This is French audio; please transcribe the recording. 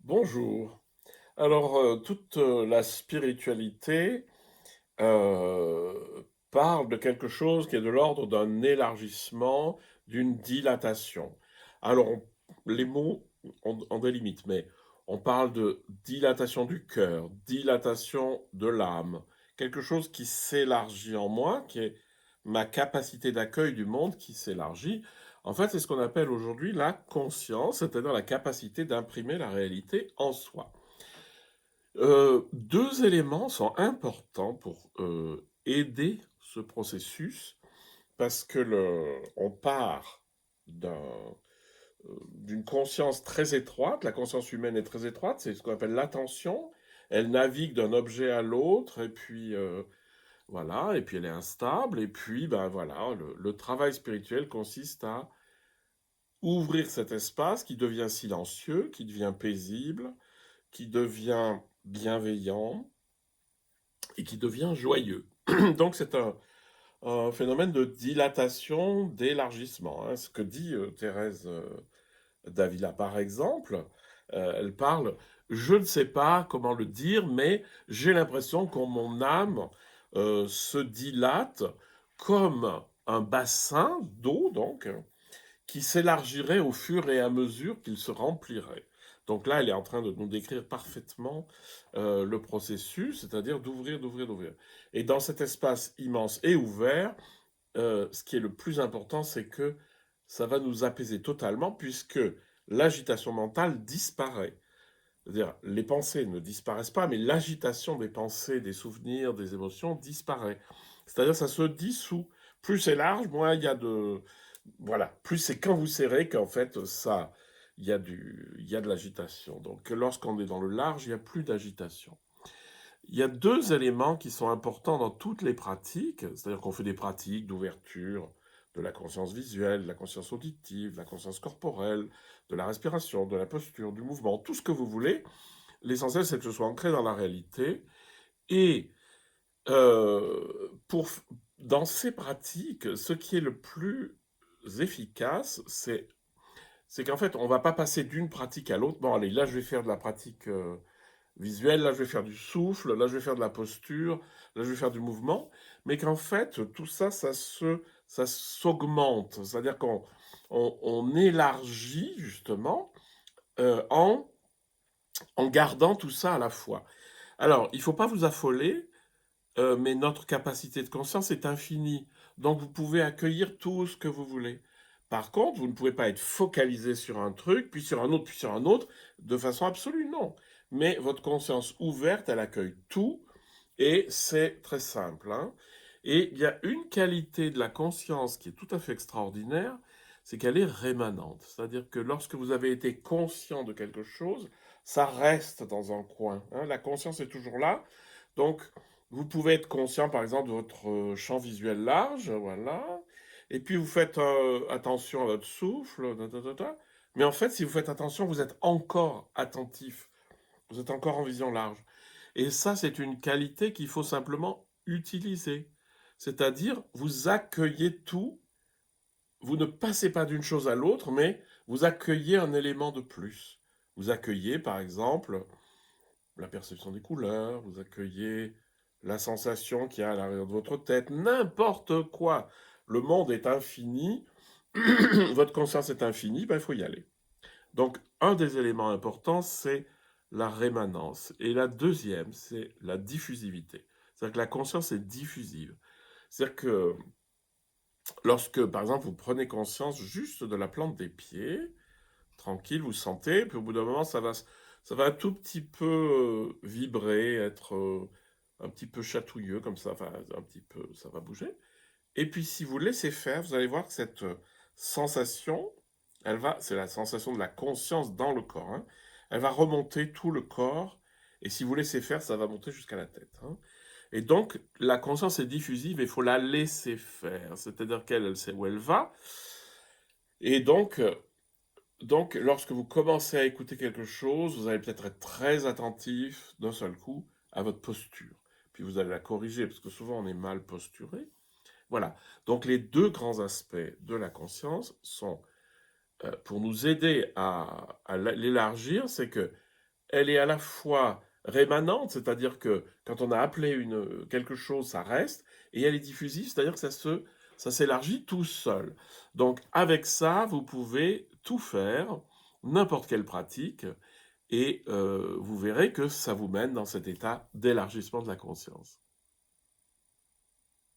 Bonjour. Alors, toute la spiritualité parle de quelque chose qui est de l'ordre d'un élargissement, d'une dilatation. Alors, les mots ont des limites, mais on parle de dilatation du cœur, dilatation de l'âme, quelque chose qui s'élargit en moi, qui est ma capacité d'accueil du monde qui s'élargit. En fait, c'est ce qu'on appelle aujourd'hui la conscience, c'est-à-dire la capacité d'imprimer la réalité en soi. Deux éléments sont importants pour aider ce processus, parce que on part d'une conscience très étroite. La conscience humaine est très étroite, c'est ce qu'on appelle l'attention. Elle navigue d'un objet à l'autre, et puis voilà, et puis elle est instable, et puis ben voilà, le travail spirituel consiste à ouvrir cet espace qui devient silencieux, qui devient paisible, qui devient bienveillant et qui devient joyeux. Donc c'est un phénomène de dilatation, d'élargissement, hein. Ce que dit Thérèse d'Avila, par exemple. Elle parle, je ne sais pas comment le dire, mais j'ai l'impression que mon âme se dilate comme un bassin d'eau, donc, qui s'élargirait au fur et à mesure qu'il se remplirait. Donc là, elle est en train de nous décrire parfaitement le processus, c'est-à-dire d'ouvrir, d'ouvrir, d'ouvrir. Et dans cet espace immense et ouvert, ce qui est le plus important, c'est que ça va nous apaiser totalement, puisque l'agitation mentale disparaît. C'est-à-dire, les pensées ne disparaissent pas, mais l'agitation des pensées, des souvenirs, des émotions disparaît. C'est-à-dire, ça se dissout. Plus c'est large, moins il y a de, voilà, plus c'est quand vous serrez qu'en fait, ça, il y a de l'agitation. Donc, lorsqu'on est dans le large, il n'y a plus d'agitation. Il y a deux éléments qui sont importants dans toutes les pratiques, c'est-à-dire qu'on fait des pratiques d'ouverture de la conscience visuelle, de la conscience auditive, de la conscience corporelle, de la respiration, de la posture, du mouvement, tout ce que vous voulez. L'essentiel, c'est que ce soit ancré dans la réalité. Et pour, dans ces pratiques, ce qui est le plus efficace, c'est qu'en fait, on ne va pas passer d'une pratique à l'autre. Bon, allez, là, je vais faire de la pratique visuelle, là, je vais faire du souffle, là, je vais faire de la posture, là, je vais faire du mouvement. Mais qu'en fait, tout ça, ça s'augmente. C'est-à-dire on élargit, justement, euh, en, en gardant tout ça à la fois. Alors, il ne faut pas vous affoler, mais notre capacité de conscience est infinie. Donc vous pouvez accueillir tout ce que vous voulez. Par contre, vous ne pouvez pas être focalisé sur un truc, puis sur un autre, puis sur un autre, de façon absolue, non. Mais votre conscience ouverte, elle accueille tout, et c'est très simple, hein. Et il y a une qualité de la conscience qui est tout à fait extraordinaire, c'est qu'elle est rémanente. C'est-à-dire que lorsque vous avez été conscient de quelque chose, ça reste dans un coin, hein. La conscience est toujours là. Donc, vous pouvez être conscient, par exemple, de votre champ visuel large, voilà. Et puis, vous faites attention à votre souffle, mais en fait, si vous faites attention, vous êtes encore attentif. Vous êtes encore en vision large. Et ça, c'est une qualité qu'il faut simplement utiliser. C'est-à-dire, vous accueillez tout, vous ne passez pas d'une chose à l'autre, mais vous accueillez un élément de plus. Vous accueillez, par exemple, la perception des couleurs, vous accueillez la sensation qu'il y a à l'arrière de votre tête, n'importe quoi. Le monde est infini, votre conscience est infinie, ben, il faut y aller. Donc, un des éléments importants, c'est la rémanence. Et la deuxième, c'est la diffusivité. C'est-à-dire que la conscience est diffusive. C'est-à-dire que lorsque, par exemple, vous prenez conscience juste de la plante des pieds, tranquille, vous sentez, puis au bout d'un moment, ça va un tout petit peu vibrer, être un petit peu chatouilleux, comme ça, enfin, un petit peu, ça va bouger. Et puis, si vous laissez faire, vous allez voir que cette sensation, c'est la sensation de la conscience dans le corps, hein, elle va remonter tout le corps, et si vous laissez faire, ça va monter jusqu'à la tête, hein. Et donc, la conscience est diffusive, et il faut la laisser faire, c'est-à-dire qu'elle elle sait où elle va, et donc, lorsque vous commencez à écouter quelque chose, vous allez peut-être être très attentif d'un seul coup à votre posture. Puis vous allez la corriger, parce que souvent on est mal posturé. Voilà. Donc les deux grands aspects de la conscience sont, pour nous aider à l'élargir, c'est que elle est à la fois rémanente, c'est-à-dire que quand on a appelé quelque chose, ça reste, et elle est diffusive, c'est-à-dire que ça s'élargit tout seul. Donc avec ça, vous pouvez tout faire, n'importe quelle pratique, et vous verrez que ça vous mène dans cet état d'élargissement de la conscience.